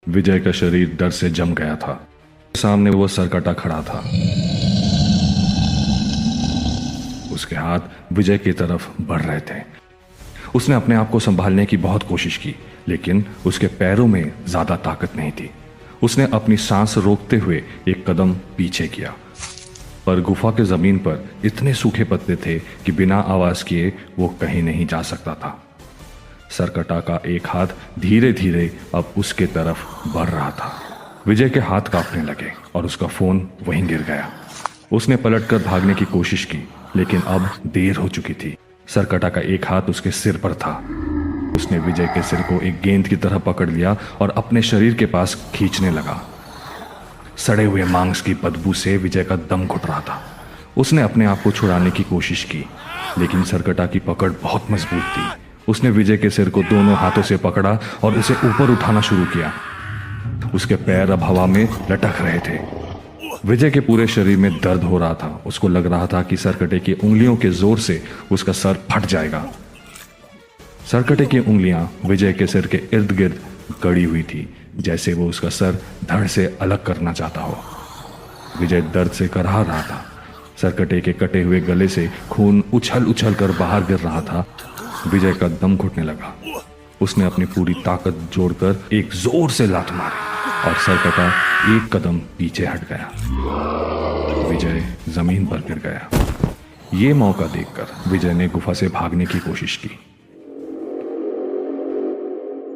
विजय का शरीर डर से जम गया था। सामने वो सरकटा खड़ा था। उसके हाथ विजय की तरफ बढ़ रहे थे। उसने अपने आप को संभालने की बहुत कोशिश की, लेकिन उसके पैरों में ज्यादा ताकत नहीं थी। उसने अपनी सांस रोकते हुए एक कदम पीछे किया, पर गुफा के जमीन पर इतने सूखे पत्ते थे कि बिना आवाज किए वो कहीं नहीं जा सकता था। सरकटा का एक हाथ धीरे धीरे अब उसके तरफ बढ़ रहा था। विजय के हाथ कांपने लगे और उसका फोन वहीं गिर गया। उसने पलटकर भागने की कोशिश की, लेकिन अब देर हो चुकी थी। सरकटा का एक हाथ उसके सिर पर था। उसने विजय के सिर को एक गेंद की तरह पकड़ लिया और अपने शरीर के पास खींचने लगा। सड़े हुए मांस की बदबू से विजय का दम घुट रहा था। उसने अपने आप को छुड़ाने की कोशिश की, लेकिन सरकटा की पकड़ बहुत मजबूत थी। उसने विजय के सिर को दोनों हाथों से पकड़ा और उसे ऊपर उठाना शुरू किया। उसके पैर अब हवा में लटक रहे थे। विजय के पूरे शरीर में दर्द हो रहा था। उसको लग रहा था कि सरकटे की उंगलियों के जोर से उसका सर फट जाएगा। सरकटे की उंगलियां विजय के सिर के इर्द गिर्द गड़ी हुई थी, जैसे वो उसका सर धड़ से अलग करना चाहता हो। विजय दर्द से कराह रहा था। सरकटे के कटे हुए गले से खून उछल उछल कर बाहर गिर रहा था। विजय का दम घुटने लगा। उसने अपनी पूरी ताकत जोड़कर एक जोर से लात मारी और सरकटा एक कदम पीछे हट गया। विजय जमीन पर गिर गया। ये मौका देखकर विजय ने गुफा से भागने की कोशिश की।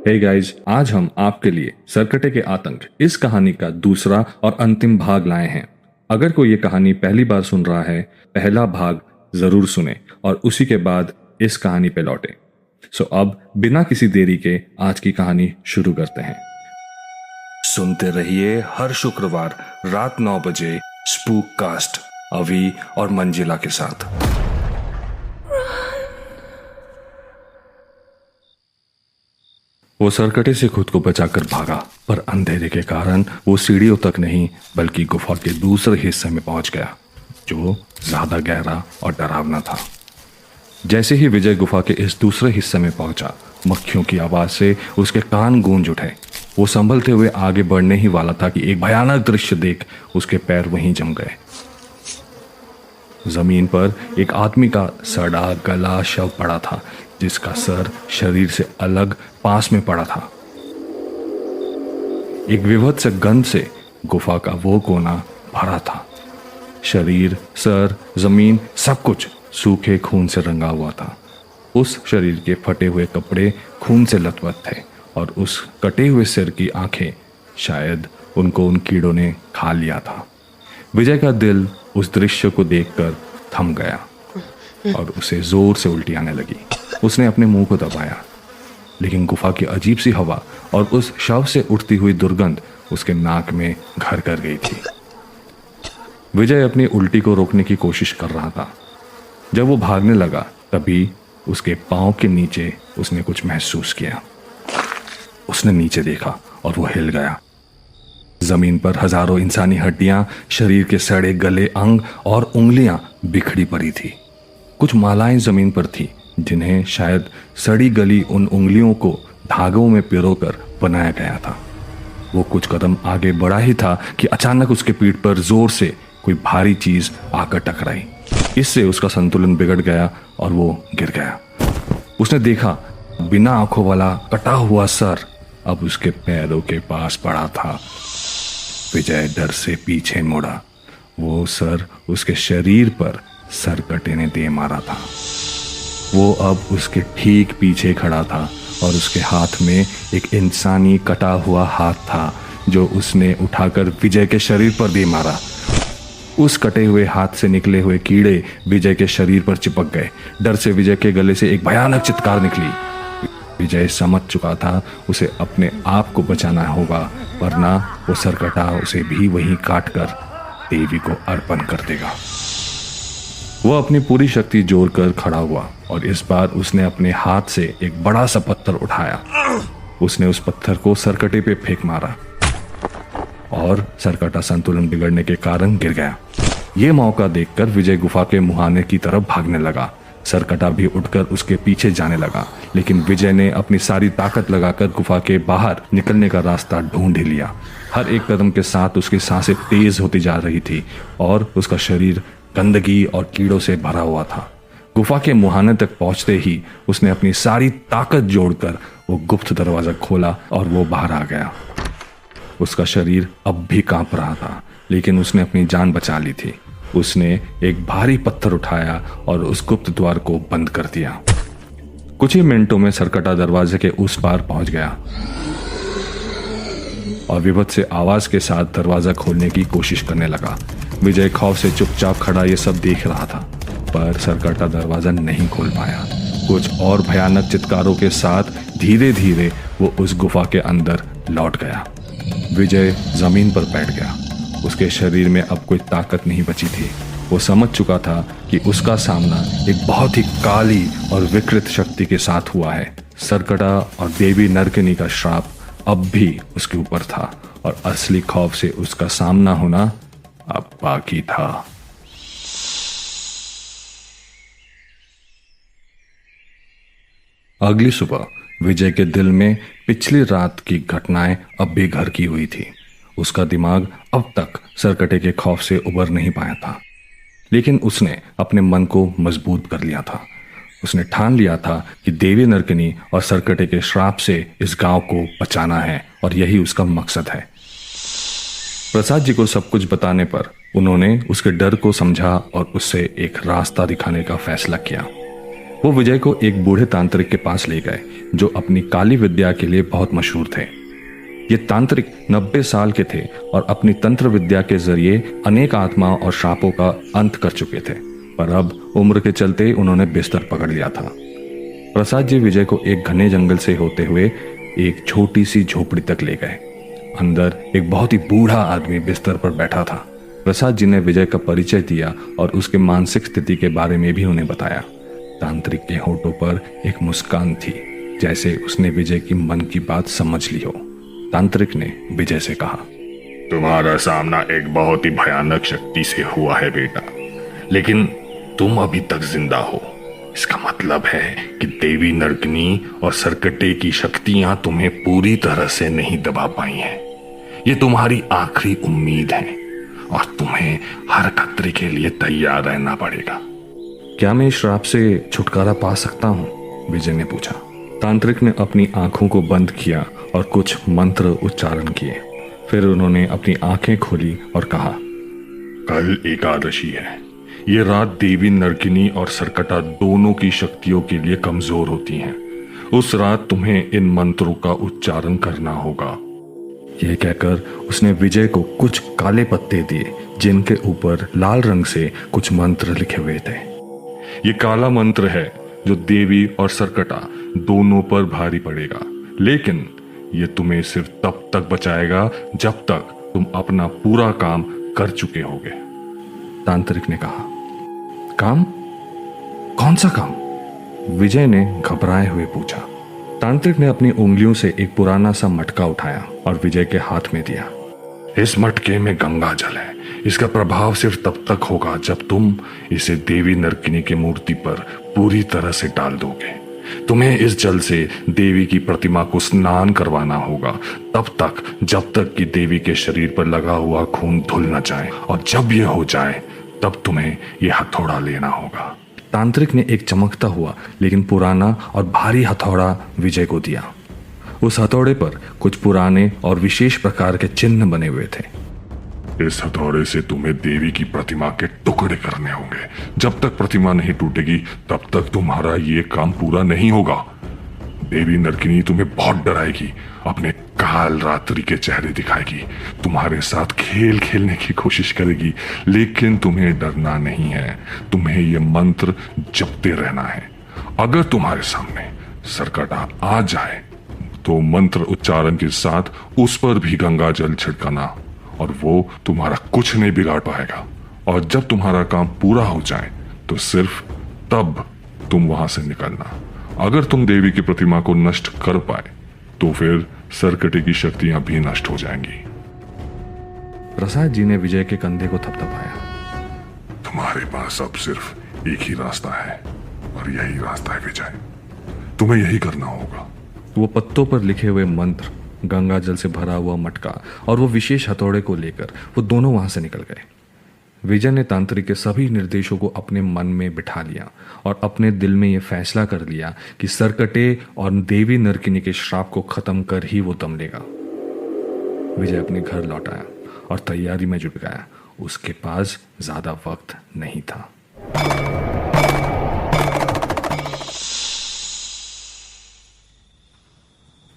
हे गाइस, आज हम आपके लिए सरकटे के आतंक इस कहानी का दूसरा और अंतिम भाग लाए हैं। अगर कोई ये कहानी पहली बार सुन रहा है, पहला भाग जरूर सुने और उसी के बाद इस कहानी पे लौटे। सो अब बिना किसी देरी के आज की कहानी शुरू करते हैं। सुनते रहिए हर शुक्रवार रात 9 बजे स्पूक कास्ट अभी और मंजिला के साथ। वो सरकटे से खुद को बचाकर भागा, पर अंधेरे के कारण वो सीढ़ियों तक नहीं बल्कि गुफा के दूसरे हिस्से में पहुंच गया, जो ज्यादा गहरा और डरावना था। जैसे ही विजय गुफा के इस दूसरे हिस्से में पहुंचा, मक्खियों की आवाज से उसके कान गूंज उठे। वो संभलते हुए आगे बढ़ने ही वाला था कि एक भयानक दृश्य देख उसके पैर वहीं जम गए। जमीन पर एक आदमी का सड़ा गला शव पड़ा था, जिसका सर शरीर से अलग पास में पड़ा था। एक विभत्स गंध से गुफा का वो कोना भरा था। शरीर, सर, जमीन सब कुछ सूखे खून से रंगा हुआ था। उस शरीर के फटे हुए कपड़े खून से लथपथ थे और उस कटे हुए सिर की आंखें, शायद उनको उन कीड़ों ने खा लिया था। विजय का दिल उस दृश्य को देखकर थम गया और उसे जोर से उल्टी आने लगी। उसने अपने मुंह को दबाया, लेकिन गुफा की अजीब सी हवा और उस शव से उठती हुई दुर्गंध उसके नाक में घर कर गई थी। विजय अपनी उल्टी को रोकने की कोशिश कर रहा था। जब वो भागने लगा, तभी उसके पांव के नीचे उसने कुछ महसूस किया। उसने नीचे देखा और वो हिल गया। जमीन पर हजारों इंसानी हड्डियां, शरीर के सड़े गले, अंग और उंगलियां बिखरी पड़ी थी। कुछ मालाएं जमीन पर थी, जिन्हें शायद सड़ी गली उन उंगलियों को धागों में पिरोकर बनाया गया था। वो कुछ कदम आगे बढ़ा ही था कि अचानक उसके पीठ पर जोर से कोई भारी चीज आकर टकराई। इससे उसका संतुलन बिगड़ गया और वो गिर गया। उसने देखा, बिना आंखों वाला कटा हुआ सर अब उसके पैरों के पास पड़ा था। विजय डर से पीछे मुड़ा। वो सर उसके शरीर पर सरकटे ने दे मारा था। वो अब उसके ठीक पीछे खड़ा था और उसके हाथ में एक इंसानी कटा हुआ हाथ था, जो उसने उठाकर विजय के शरीर पर दे मारा। उस कटे हुए हाथ से निकले हुए कीड़े विजय के शरीर पर चिपक गए। डर से विजय के गले से एक भयानक चित्कार निकली। विजय समझ चुका था उसे अपने आप को बचाना होगा, वरना वो सरकटा उसे भी वहीं काटकर देवी को अर्पण कर देगा। वो अपनी पूरी शक्ति जोड़कर खड़ा हुआ और इस बार उसने अपने हाथ से एक बड़ा सा पत्थर उठाया। उसने उस पत्थर को सरकटे पे फेंक मारा और सरकटा संतुलन बिगड़ने के कारण गिर गया। ये मौका देखकर विजय गुफा के मुहाने की तरफ भागने लगा, सरकटा भी उठकर उसके पीछे जाने लगा, लेकिन विजय ने अपनी सारी ताकत लगाकर गुफा के बाहर निकलने का रास्ता ढूंढ ही लिया। हर एक कदम के साथ उसकी सांसें तेज होती जा रही थी और उसका शरीर गंदगी और कीड़ों से भरा हुआ था। गुफा के मुहाने तक पहुंचते ही उसने अपनी सारी ताकत जोड़कर वो गुप्त दरवाजा खोला और वो बाहर आ गया। उसका शरीर अब भी कांप रहा था, लेकिन उसने अपनी जान बचा ली थी। उसने एक भारी पत्थर उठाया और उस गुप्त द्वार को बंद कर दिया। कुछ ही मिनटों में सरकटा दरवाजे के उस पार पहुंच गया और विभत्स से आवाज के साथ दरवाजा खोलने की कोशिश करने लगा। विजय खौफ से चुपचाप खड़ा ये सब देख रहा था, पर सरकटा दरवाजा नहीं खोल पाया। कुछ और भयानक चित्कारों के साथ धीरे धीरे वो उस गुफा के अंदर लौट गया। विजय जमीन पर बैठ गया। उसके शरीर में अब कोई ताकत नहीं बची थी। वो समझ चुका था कि उसका सामना एक बहुत ही काली और विकृत शक्ति के साथ हुआ है। सरकटा और देवी नरकिनी का श्राप अब भी उसके ऊपर था और असली खौफ से उसका सामना होना अब बाकी था। अगली सुबह विजय के दिल में पिछली रात की घटनाएं अब भी घर की हुई थी। उसका दिमाग अब तक सरकटे के खौफ से उबर नहीं पाया था, लेकिन उसने अपने मन को मजबूत कर लिया था। उसने ठान लिया था कि देवी नरकिनी और सरकटे के श्राप से इस गांव को बचाना है और यही उसका मकसद है। प्रसाद जी को सब कुछ बताने पर उन्होंने उसके डर को समझा और उससे एक रास्ता दिखाने का फैसला किया। वो विजय को एक बूढ़े तांत्रिक के पास ले गए जो अपनी काली विद्या के लिए बहुत मशहूर थे। ये तांत्रिक 90 साल के थे और अपनी तंत्र विद्या के जरिए अनेक आत्माओं और श्रापों का अंत कर चुके थे, पर अब उम्र के चलते उन्होंने बिस्तर पकड़ लिया था। प्रसाद जी विजय को एक घने जंगल से होते हुए एक छोटी सी झोपड़ी तक ले गए। अंदर एक बहुत ही बूढ़ा आदमी बिस्तर पर बैठा था। प्रसाद जी ने विजय का परिचय दिया और उसके मानसिक स्थिति के बारे में भी उन्हें बताया। तांत्रिक के होठों पर एक मुस्कान थी, जैसे उसने विजय की मन की बात समझ ली हो। तांत्रिक ने विजय से कहा, तुम्हारा सामना एक बहुत ही भयानक शक्ति से हुआ है बेटा, लेकिन तुम अभी तक जिंदा हो। इसका मतलब है कि देवी नरकिनी और सरकटे की शक्तियां तुम्हें पूरी तरह से नहीं दबा पाई हैं। ये तुम्हारी आखिरी उम्मीद है और तुम्हें हर खतरे के लिए तैयार रहना पड़ेगा। क्या मैं इस श्राप से छुटकारा पा सकता हूँ? विजय ने पूछा। तांत्रिक ने अपनी आंखों को बंद किया और कुछ मंत्र उच्चारण किए। फिर उन्होंने अपनी आंखें खोली और कहा, कल एकादशी है। ये रात देवी नरकिनी और सरकटा दोनों की शक्तियों के लिए कमजोर होती हैं। उस रात तुम्हें इन मंत्रों का उच्चारण करना होगा। यह कहकर उसने विजय को कुछ काले पत्ते दिए जिनके ऊपर लाल रंग से कुछ मंत्र लिखे हुए थे। ये काला मंत्र है जो देवी और सरकटा दोनों पर भारी पड़ेगा, लेकिन ये तुम्हें सिर्फ तब तक बचाएगा जब तक तुम अपना पूरा काम कर चुके होगे। तांत्रिक ने कहा। काम? कौन सा काम? विजय ने घबराए हुए पूछा। तांत्रिक ने अपनी उंगलियों से एक पुराना सा मटका उठाया और विजय के हाथ में दिया। इस मटके में गंगा जल है। इसका प्रभाव सिर्फ तब तक होगा जब तुम इसे देवी नरकिनी की मूर्ति पर पूरी तरह से डाल दोगे। तुम्हें इस जल से देवी की प्रतिमा को स्नान करवाना होगा तब तक जब तक कि देवी के शरीर पर लगा हुआ खून धुल न जाए, और जब यह हो जाए तब तुम्हें यह हथौड़ा लेना होगा। तांत्रिक ने एक चमकता हुआ लेकिन पुराना और भारी हथौड़ा विजय को दिया। उस हथौड़े पर कुछ पुराने और विशेष प्रकार के चिन्ह बने हुए थे। इस हथौड़े से तुम्हें देवी की प्रतिमा के टुकड़े करने होंगे। जब तक प्रतिमा नहीं टूटेगी तब तक तुम्हारा ये काम पूरा नहीं होगा। देवी नरकिनी तुम्हें बहुत डराएगी, अपने काल रात्रि के चेहरे दिखाएगी, तुम्हारे साथ खेल खेलने की कोशिश करेगी, लेकिन तुम्हें डरना नहीं है। तुम्हें ये मंत्र जपते रहना है। अगर तुम्हारे सामने सरकटा आ जाए तो मंत्र उच्चारण के साथ उस पर भी गंगा जल छिड़काना, और वो तुम्हारा कुछ नहीं बिगाड़ पाएगा। और जब तुम्हारा काम पूरा हो जाए तो सिर्फ तब तुम वहां से निकलना। अगर तुम देवी की प्रतिमा को नष्ट कर पाए तो फिर सरकटे की शक्तियां भी नष्ट हो जाएंगी। प्रसाद जी ने विजय के कंधे को थपथपाया। तुम्हारे पास अब सिर्फ एक ही रास्ता है, और यही रास्ता है विजय, तुम्हें यही करना होगा। वो पत्तों पर लिखे हुए मंत्र, गंगा जल से भरा हुआ मटका और वो विशेष हथौड़े को लेकर वो दोनों वहां से निकल गए। विजय ने तांत्रिक के सभी निर्देशों को अपने मन में बिठा लिया और अपने दिल में यह फैसला कर लिया कि सरकटे और देवी नरकिनी के श्राप को खत्म कर ही वो दम लेगा। विजय अपने घर लौट आया और तैयारी में जुट गया। उसके पास ज्यादा वक्त नहीं था।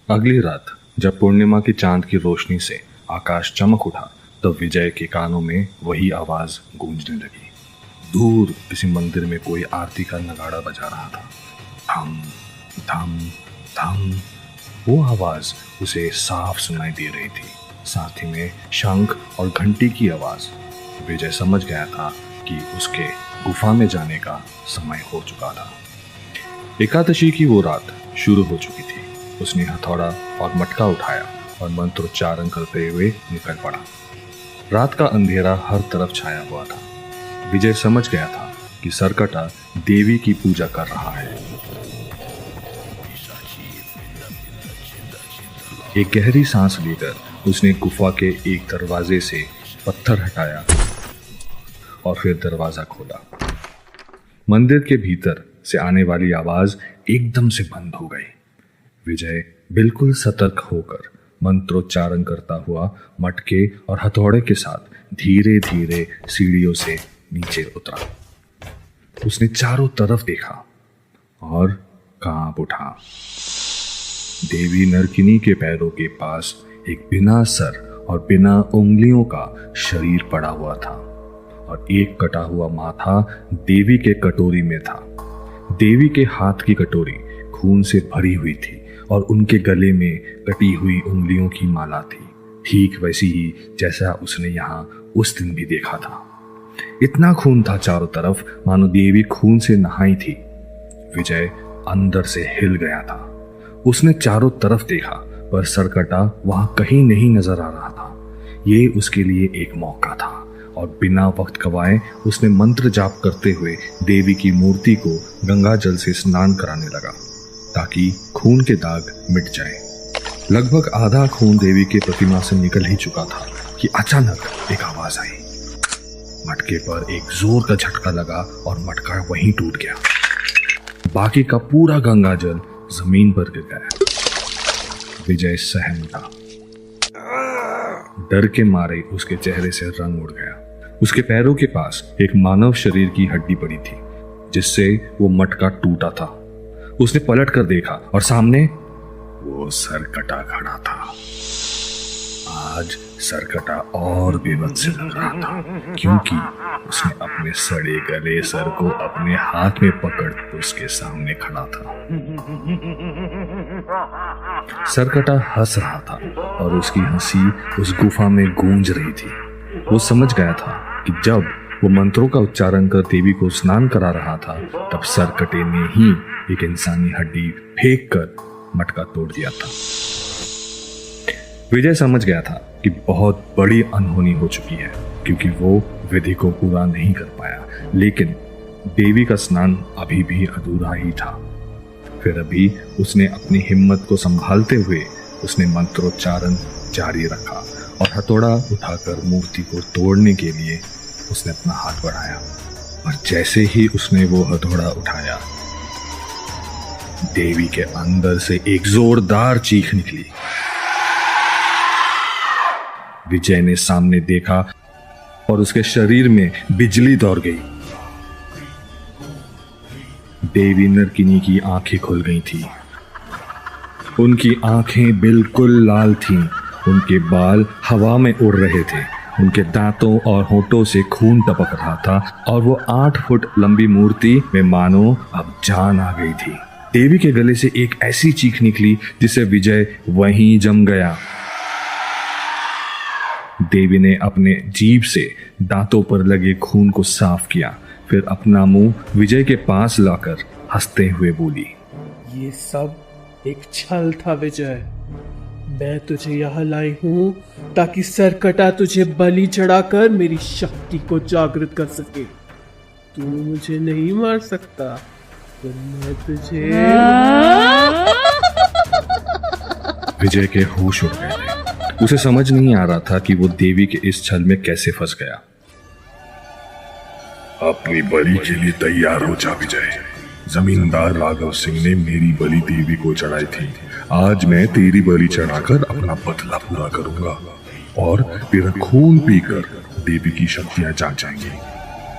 अगली रात जब पूर्णिमा की चांद की रोशनी से आकाश चमक उठा तो विजय के कानों में वही आवाज गूंजने लगी। दूर किसी मंदिर में कोई आरती का नगाड़ा बजा रहा था। धम धम धम। वो आवाज उसे साफ सुनाई दे रही थी, साथ ही में शंख और घंटी की आवाज। विजय समझ गया था कि उसके गुफा में जाने का समय हो चुका था। एकादशी की वो रात शुरू हो चुकी थी। उसने हथौड़ा और मटका उठाया और मंत्रोच्चारण करते हुए निकल पड़ा। रात का अंधेरा हर तरफ छाया हुआ था। विजय समझ गया था कि सरकटा देवी की पूजा कर रहा है। एक गहरी सांस लेकर उसने गुफा के एक दरवाजे से पत्थर हटाया और फिर दरवाजा खोला। मंदिर के भीतर से आने वाली आवाज एकदम से बंद हो गई। विजय बिल्कुल सतर्क होकर मंत्रोच्चारण करता हुआ मटके और हथौड़े के साथ धीरे धीरे सीढ़ियों से नीचे उतरा। उसने चारों तरफ देखा और कांप उठा। देवी नरकिनी के पैरों के पास एक बिना सर और बिना उंगलियों का शरीर पड़ा हुआ था और एक कटा हुआ माथा देवी के कटोरी में था। देवी के हाथ की कटोरी खून से भरी हुई थी और उनके गले में कटी हुई उंगलियों की माला थी, ठीक वैसी ही जैसा उसने यहाँ उस दिन भी देखा था। इतना खून था चारों तरफ, मानो देवी खून से नहाई थी। विजय अंदर से हिल गया था। उसने चारों तरफ देखा पर सरकटा वहां कहीं नहीं नजर आ रहा था। ये उसके लिए एक मौका था और बिना वक्त गवाए उसने मंत्र जाप करते हुए देवी की मूर्ति को गंगा जल से स्नान कराने लगा ताकि खून के दाग मिट जाए। लगभग आधा खून देवी के प्रतिमा से निकल ही चुका था कि अचानक एक आवाज आई। मटके पर एक जोर का झटका लगा और मटका वहीं टूट गया। बाकी का पूरा गंगा जल जमीन पर गिर गया। विजय सहम उठा। डर के मारे उसके चेहरे से रंग उड़ गया। उसके पैरों के पास एक मानव शरीर की हड्डी पड़ी थी जिससे वो मटका टूटा था। उसने पलट कर देखा और सामने वो सरकटा खड़ा था। आज सरकटा और बेबस लग रहा था क्योंकि उसने अपने सड़े गले सर को अपने हाथ में पकड़ उसके सामने खड़ा था। सरकटा हंस रहा था और उसकी हंसी उस गुफा में गूंज रही थी। वो समझ गया था कि जब वो मंत्रों का उच्चारण कर देवी को स्नान करा रहा था तब सरकटे ने ही एक इंसानी हड्डी फेंक कर मटका तोड़ दिया था। विजय समझ गया था कि बहुत बड़ी अनहोनी हो चुकी है क्योंकि वो विधि को पूरा नहीं कर पाया, लेकिन देवी का स्नान अभी भी अधूरा ही था। फिर अभी उसने अपनी हिम्मत को संभालते हुए उसने मंत्रोच्चारण जारी रखा और हथौड़ा उठाकर मूर्ति को तोड़ने के लिए उसने अपना हाथ बढ़ाया। और जैसे ही उसने वो हथौड़ा उठाया, देवी के अंदर से एक जोरदार चीख निकली। विजय ने सामने देखा और उसके शरीर में बिजली दौड़ गई। देवी नरकिनी की आंखें खुल गई थी। उनकी आंखें बिल्कुल लाल थीं। उनके बाल हवा में उड़ रहे थे। उनके दांतों और होठों से खून टपक रहा था और वो 8 फुट लंबी मूर्ति में मानो अब जान आ गई थी। देवी के गले से एक ऐसी चीख निकली जिसे विजय वहीं जम गया। देवी ने अपने जीभ से दांतों पर लगे खून को साफ किया, फिर अपना मुंह विजय के पास लाकर हंसते हुए बोली, ये सब एक छल था विजय। मैं तुझे यहाँ लाई हूँ ताकि सरकटा तुझे बलि चढ़ाकर मेरी शक्ति को जागृत कर सके। तू मुझे नहीं मार सकता। तो मैं तुझे विजय के होश उड़ गए थे। उसे समझ नहीं आ रहा था कि वो देवी के इस छल में कैसे फंस गया। अपनी बलि के लिए तैयार हो जा विजय। जमींदार राघव सिंह ने मेरी बलि देवी को चढ़ाई थी। आज मैं तेरी बलि चढ़ाकर अपना बदला पूरा करूंगा और तेरा खून पीकर देवी की शक्तियां जाग जाएंगी।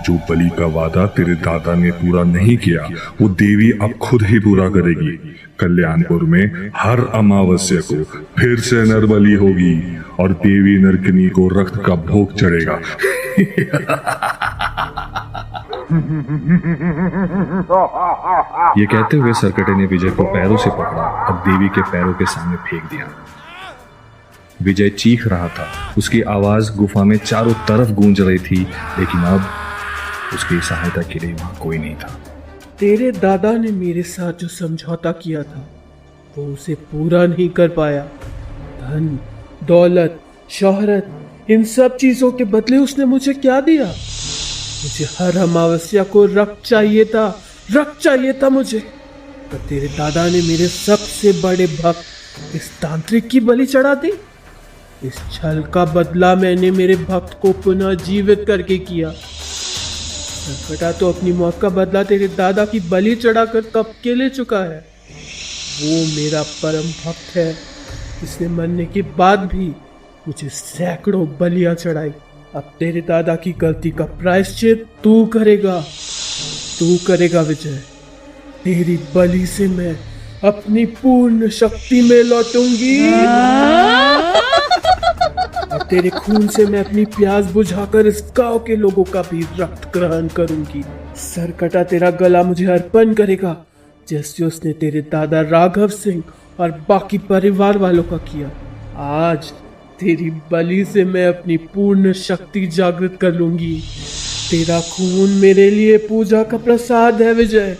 जो बलि का वादा तेरे दादा ने पूरा नहीं किया वो देवी अब खुद ही पूरा करेगी। कल्याणपुर में हर अमावस्या को फिर से नरबली होगी और देवी नरकनी को रक्त का भोग चढ़ेगा। ये कहते हुए सरकटे ने विजय को पैरों से पकड़ा और देवी के पैरों के सामने फेंक दिया। विजय चीख रहा था। उसकी आवाज गुफा में चारों तरफ गूंज रही थी, लेकिन अब उसकी सहायता के लिए वहां कोई नहीं था। तेरे दादा ने मेरे साथ जो समझौता किया था वो उसे पूरा नहीं कर पाया। धन, दौलत, शोहरत, इन सब चीजों के बदले उसने मुझे क्या दिया? मुझे हर अमावस्या को रक्त चाहिए था मुझे। पर तेरे दादा ने मेरे सबसे बड़े भक्त इस तांत्रिक की बलि चढ़ा दी। इस छल का बदला मैंने मेरे भक्त को पुनः जीवित करके किया। सरकटा तो अपनी मौत का बदला तेरे दादा की बलि चढ़ाकर कब के ले चुका है। वो मेरा परम भक्त है। इसने मरने के बाद भी मुझे सैकड़ों बलियां चढ़ाई। अब तेरे दादा की गलती का प्रायश्चित तू करेगा विजय। तेरी बलि से मैं अपनी पूर्ण शक्ति में लौटूंगी और तेरे खून से मैं अपनी प्यास बुझाकर इस गांव के लोगों का भी रक्त ग्रहण करूंगी। सरकटा तेरा गला मुझे अर्पण करेगा, जैसे उसने तेरे दादा राघव सिंह और बाकी परिवार वालों का किया। आज तेरी बलि से मैं अपनी पूर्ण शक्ति जागृत कर लूंगी। तेरा खून मेरे लिए पूजा का प्रसाद है विजय,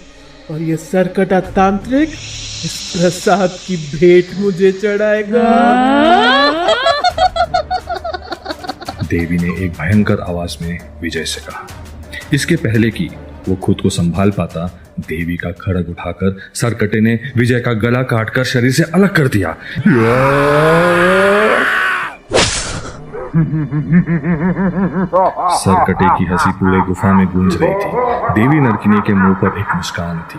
और ये सरकटा तांत्रिक इस प्रसाद की भेंट मुझे चढ़ाएगा। देवी ने एक भयंकर आवाज में विजय से कहा। इसके पहले कि वो खुद को संभाल पाता, देवी का खड़ग उठाकर सरकटे ने विजय का गला काटकर शरीर से अलग कर दिया। सरकटे की हंसी पूरे गुफा में गूंज रही थी। देवी नरकिनी के मुंह पर एक मुस्कान थी।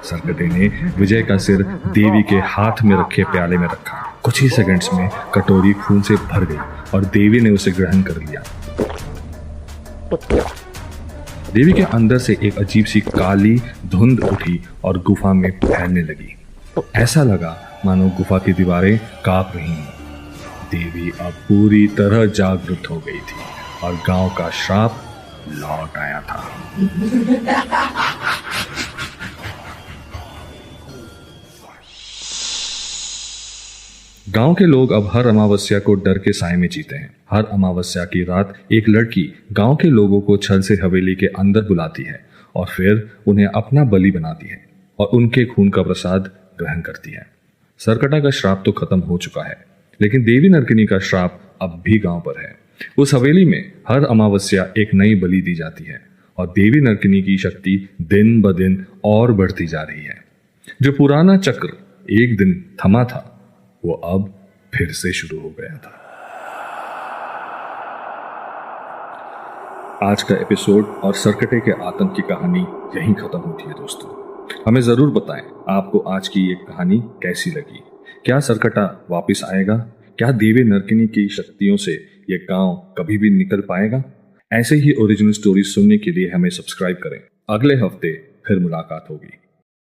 सरकटे ने विजय का सिर देवी के हाथ में रखे प्याले में रखा। कुछ ही सेकंड्स में कटोरी खून से भर गई और देवी ने उसे ग्रहण कर लिया। देवी के अंदर से एक अजीब सी काली धुंध उठी और गुफा में फैलने लगी। ऐसा लगा मानो गुफा की दीवारें कांप रही हैं। देवी अब पूरी तरह जागृत हो गई थी और गांव का श्राप लौट आया था। गांव के लोग अब हर अमावस्या को डर के साए में जीते हैं। हर अमावस्या की रात एक लड़की गांव के लोगों को छल से हवेली के अंदर बुलाती है और फिर उन्हें अपना बलि बनाती है और उनके खून का प्रसाद ग्रहण करती है। सरकटा का श्राप तो खत्म हो चुका है, लेकिन देवी नरकिनी का श्राप अब भी गांव पर है। उस हवेली में हर अमावस्या एक नई बलि दी जाती है और देवी नरकिनी की शक्ति दिन ब दिन और बढ़ती जा रही है। जो पुराना चक्र एक दिन थमा था वो अब फिर से शुरू हो गया था। आज का एपिसोड और सरकटे के आतंक की कहानी यहीं खत्म होती है। दोस्तों, हमें जरूर बताएं आपको आज की ये कहानी कैसी लगी। क्या सरकटा वापस आएगा? क्या देवी नरकिनी की शक्तियों से ये गांव कभी भी निकल पाएगा? ऐसे ही ओरिजिनल स्टोरी सुनने के लिए हमें सब्सक्राइब करें। अगले हफ्ते फिर मुलाकात होगी।